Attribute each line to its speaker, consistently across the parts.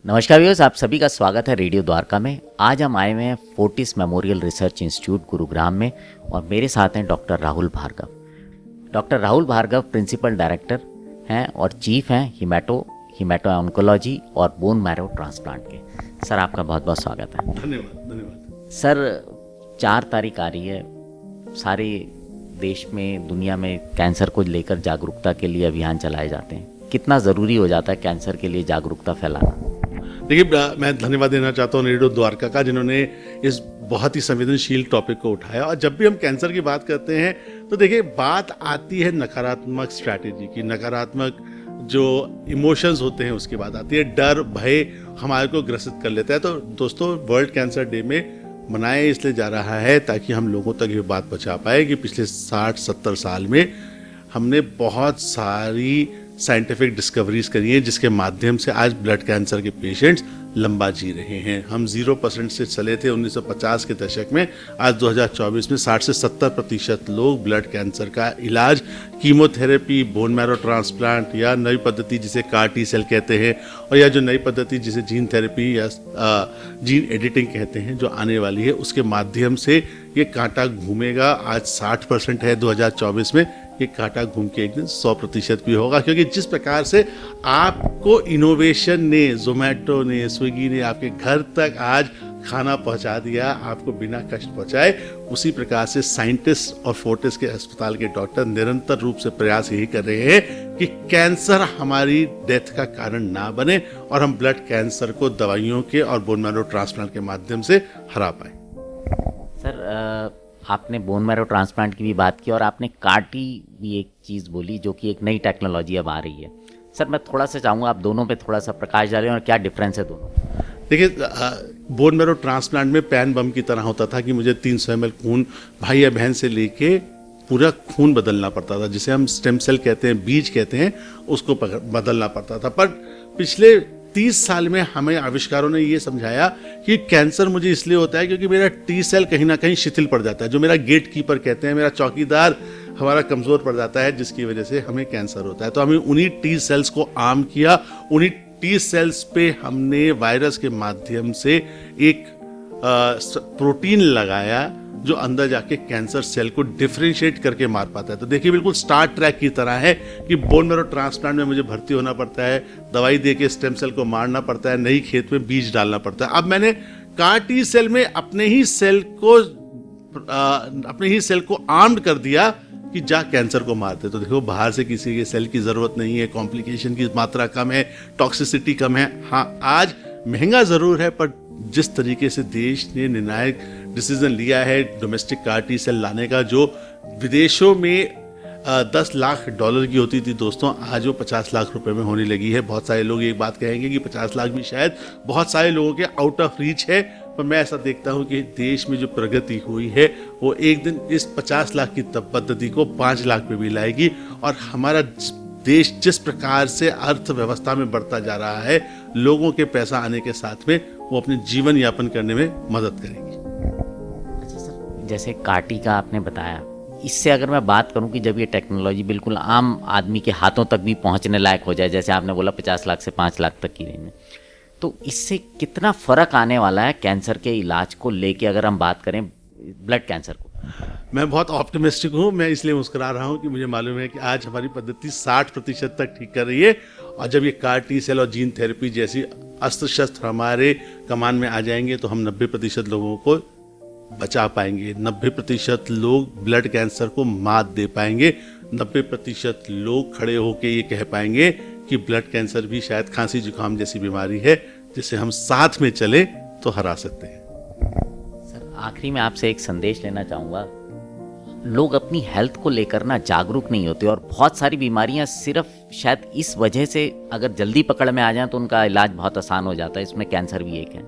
Speaker 1: नमस्कार व्यूअर्स, आप सभी का स्वागत है रेडियो द्वारका में। आज हम आए हुए हैं Fortis memorial research institute Gurugram में और मेरे साथ हैं doctor Rahul Bhargava. Doctor Rahul Bhargava principal director हैं और चीफ हैं हीमेटो ऑन्कोलॉजी और बोन मैरो ट्रांसप्लांट के। सर, आपका बहुत बहुत स्वागत है।
Speaker 2: धन्यवाद।
Speaker 1: सर, 4 तारीख आ रही है, सारे देश में दुनिया में कैंसर को लेकर जागरूकता के लिए अभियान चलाए जाते हैं। कितना ज़रूरी हो जाता है कैंसर के लिए जागरूकता फैलाना?
Speaker 2: देखिए, मैं धन्यवाद देना चाहता हूँ रेडियो द्वारका का, जिन्होंने इस बहुत ही संवेदनशील टॉपिक को उठाया। और जब भी हम कैंसर की बात करते हैं तो देखिए, बात आती है नकारात्मक स्ट्रैटेजी की, नकारात्मक जो इमोशंस होते हैं उसकी बात आती है। डर, भय हमारे को ग्रसित कर लेता है। तो दोस्तों, वर्ल्ड कैंसर डे में मनाया इसलिए जा रहा है ताकि हम लोगों तक ये बात पहुँचा पाए कि पिछले 60-70 साल में हमने बहुत सारी साइंटिफिक डिस्कवरीज करी हैं, जिसके माध्यम से आज ब्लड कैंसर के पेशेंट्स लंबा जी रहे हैं। हम 0% से चले थे 1950 के दशक में। आज 2024 में 60 से 70% लोग ब्लड कैंसर का इलाज कीमोथेरेपी, बोन मैरो ट्रांसप्लांट या नई पद्धति जिसे CAR T सेल कहते हैं, और या जो नई पद्धति जिसे जीन थेरेपी या जीन एडिटिंग कहते हैं जो आने वाली है, उसके माध्यम से ये कांटा घूमेगा। आज 60% है, 2024 में ये कांटा घूम के एक दिन 100% भी होगा। क्योंकि जिस प्रकार से आपको इनोवेशन ने, जोमेटो ने, स्विगी ने आपके घर तक आज खाना पहुंचा दिया, आपको बिना कष्ट पहुंचाए, उसी प्रकार से साइंटिस्ट और फोर्टिस के अस्पताल के डॉक्टर निरंतर रूप से प्रयास यही कर रहे हैं कि कैंसर हमारी डेथ का कारण ना बने और हम ब्लड कैंसर को दवाइयों के और बोन मैरो ट्रांसप्लांट के माध्यम से हरा पाए।
Speaker 1: सर, आपने बोन मैरो ट्रांसप्लांट की भी बात की और आपने CAR T भी एक चीज़ बोली जो कि एक नई टेक्नोलॉजी अब आ रही है। सर, मैं थोड़ा सा चाहूँगा आप दोनों पे थोड़ा सा प्रकाश डालें और क्या डिफरेंस है दोनों।
Speaker 2: देखिए, बोन मैरो ट्रांसप्लांट में पैन बम की तरह होता था कि मुझे 300 ml खून भाई या बहन से लेके पूरा खून बदलना पड़ता था, जिसे हम स्टेम सेल कहते हैं, बीज कहते हैं, उसको बदलना पड़ता था। पर पिछले 30 साल में हमें आविष्कारों ने ये समझाया कि कैंसर मुझे इसलिए होता है क्योंकि मेरा T सेल कहीं ना कहीं शिथिल पड़ जाता है, जो मेरा गेट कीपर कहते हैं, मेरा चौकीदार हमारा कमजोर पड़ जाता है, जिसकी वजह से हमें कैंसर होता है। तो हमें उन्हीं T सेल्स को आर्म किया, उन्हीं T सेल्स पे हमने वायरस के माध्यम से एक प्रोटीन लगाया जो अंदर जाके कैंसर सेल को डिफरेंशिएट करके मार पाता है। तो देखिए, बिल्कुल स्टार ट्रैक की तरह है कि बोन मैरो ट्रांसप्लांट में मुझे भर्ती होना पड़ता है, दवाई दे के स्टेम सेल को मारना पड़ता है, नई खेत में बीज डालना पड़ता है। अब मैंने CAR T सेल में अपने ही सेल को आर्म्ड कर दिया कि जा कैंसर को मारते। तो देखो, बाहर से किसी के सेल की जरूरत नहीं है, कॉम्प्लिकेशन की मात्रा कम है, टॉक्सिसिटी कम है। हाँ, आज महंगा जरूर है, पर जिस तरीके से देश ने निर्णायक डिसीजन लिया है डोमेस्टिक CAR T सेल लाने का, जो विदेशों में $10 लाख की होती थी दोस्तों, आज वो 50 लाख रुपए में होने लगी है। बहुत सारे लोग एक बात कहेंगे कि 50 लाख भी शायद बहुत सारे लोगों के आउट ऑफ रीच है, पर मैं ऐसा देखता हूं कि देश में जो प्रगति हुई है वो एक दिन इस 50 लाख की पद्धति को 5 लाख पे भी लाएगी। और हमारा देश जिस प्रकार से अर्थव्यवस्था में बढ़ता जा रहा है, लोगों के पैसा आने के साथ में वो अपने जीवन यापन करने में मदद करेगी।
Speaker 1: अच्छा सर, जैसे CAR T का आपने बताया, इससे अगर मैं बात करूं कि जब ये टेक्नोलॉजी बिल्कुल आम आदमी के हाथों तक भी पहुंचने लायक हो जाए, जैसे आपने बोला 50 लाख से 5 लाख तक की रेंज में, तो इससे कितना फ़र्क आने वाला है कैंसर के इलाज को लेके, अगर हम बात करें ब्लड कैंसर को?
Speaker 2: मैं बहुत ऑप्टिमिस्टिक हूँ। मैं इसलिए मुस्कुरा रहा हूँ कि मुझे मालूम है कि आज हमारी पद्धति 60% तक ठीक कर रही है, और जब ये CAR T सेल और जीन थेरेपी जैसी अस्त्र शस्त्र हमारे कमान में आ जाएंगे तो हम 90% लोगों को बचा पाएंगे, 90% लोग ब्लड कैंसर को मात दे पाएंगे, 90% लोग खड़े होकर ये कह पाएंगे कि ब्लड कैंसर भी शायद खांसी जुकाम जैसी बीमारी है जिसे हम साथ में चले तो हरा सकते हैं।
Speaker 1: सर, आखिरी में आपसे एक संदेश लेना चाहूँगा। लोग अपनी हेल्थ को लेकर ना जागरूक नहीं होते और बहुत सारी बीमारियां सिर्फ शायद इस वजह से अगर जल्दी पकड़ में आ जाएं तो उनका इलाज बहुत आसान हो जाता है, इसमें कैंसर भी एक है।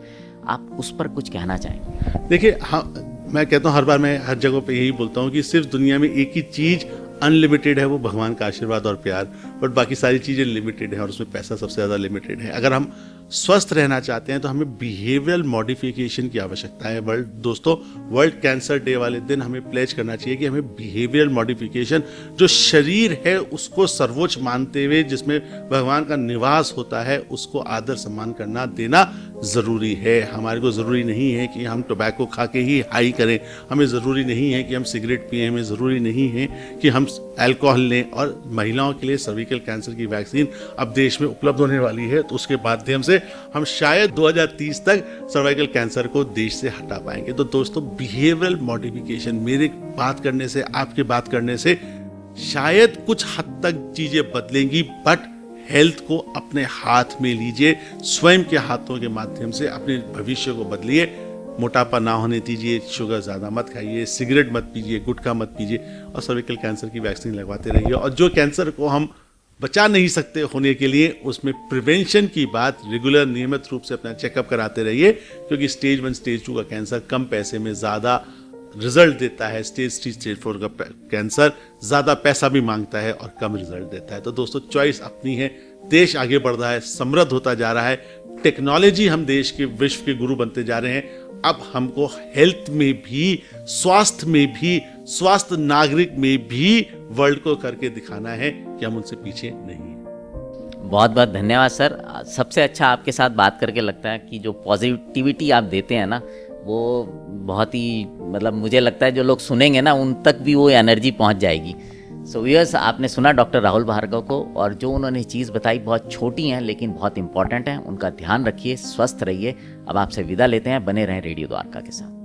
Speaker 1: आप उस पर कुछ कहना चाहेंगे?
Speaker 2: देखिए, हाँ, मैं कहता हूँ, हर बार मैं हर जगह पे यही बोलता हूँ कि सिर्फ दुनिया में एक ही चीज़ अनलिमिटेड है, वो भगवान का आशीर्वाद और प्यार, बट बाकी सारी चीज़ें लिमिटेड है और उसमें पैसा सबसे ज़्यादा लिमिटेड है। अगर हम स्वस्थ रहना चाहते हैं तो हमें बिहेवियरल मॉडिफिकेशन की आवश्यकता है। वर्ल्ड कैंसर डे वाले दिन हमें प्लेज करना चाहिए कि हमें बिहेवियरल मॉडिफिकेशन, जो शरीर है उसको सर्वोच्च मानते हुए, जिसमें भगवान का निवास होता है, उसको आदर सम्मान करना देना ज़रूरी है। हमारे को ज़रूरी नहीं है कि हम टोबैको खा के ही हाई करें, हमें ज़रूरी नहीं है कि हम सिगरेट पिएं, हमें ज़रूरी नहीं है कि हम अल्कोहल लें। और महिलाओं के लिए सर्विकल कैंसर की वैक्सीन अब देश में उपलब्ध होने वाली है, तो उसके माध्यम से हम शायद 2030 तक सर्वाइकल कैंसर को देश से हटा पाएंगे। तो दोस्तों, बिहेवियरल मॉडिफिकेशन, मेरे बात करने से, आपके बात करने से शायद कुछ हद तक चीजें बदलेंगी, बट हेल्थ को अपने हाथ में लीजिए, स्वयं के हाथों के माध्यम से अपने भविष्य को बदलिए। मोटापा ना होने दीजिए, शुगर ज़्यादा मत खाइए, सिगरेट मत पीजिए, गुटखा मत पीजिए, और सर्विकल कैंसर की वैक्सीन लगवाते रहिए। और जो कैंसर को हम बचा नहीं सकते होने के लिए, उसमें प्रिवेंशन की बात, रेगुलर नियमित रूप से अपना चेकअप कराते रहिए, क्योंकि स्टेज 1 स्टेज 2 का कैंसर कम पैसे में ज़्यादा रिजल्ट देता है। स्टेज 3 स्टेज 4 का कैंसर ज़्यादा पैसा भी मांगता है और कम रिजल्ट देता है। तो दोस्तों, चॉइस अपनी है। देश आगे बढ़ रहा है, समृद्ध होता जा रहा है, टेक्नोलॉजी, हम देश के विश्व के गुरु बनते जा रहे हैं। अब हमको हेल्थ में भी, स्वास्थ्य में भी, स्वास्थ्य नागरिक में भी वर्ल्ड को करके दिखाना है कि हम उनसे पीछे नहीं हैं।
Speaker 1: बहुत बहुत धन्यवाद सर। सबसे अच्छा आपके साथ बात करके लगता है कि जो पॉजिटिविटी आप देते हैं ना, वो बहुत ही, मतलब मुझे लगता है जो लोग सुनेंगे ना, उन तक भी वो एनर्जी पहुंच जाएगी। सो व्यूअर्स, आपने सुना डॉक्टर राहुल भार्गव को, और जो उन्होंने चीज़ बताई बहुत छोटी हैं लेकिन बहुत इंपॉर्टेंट हैं। उनका ध्यान रखिए, स्वस्थ रहिए। अब आपसे विदा लेते हैं, बने रहें रेडियो द्वारका के साथ।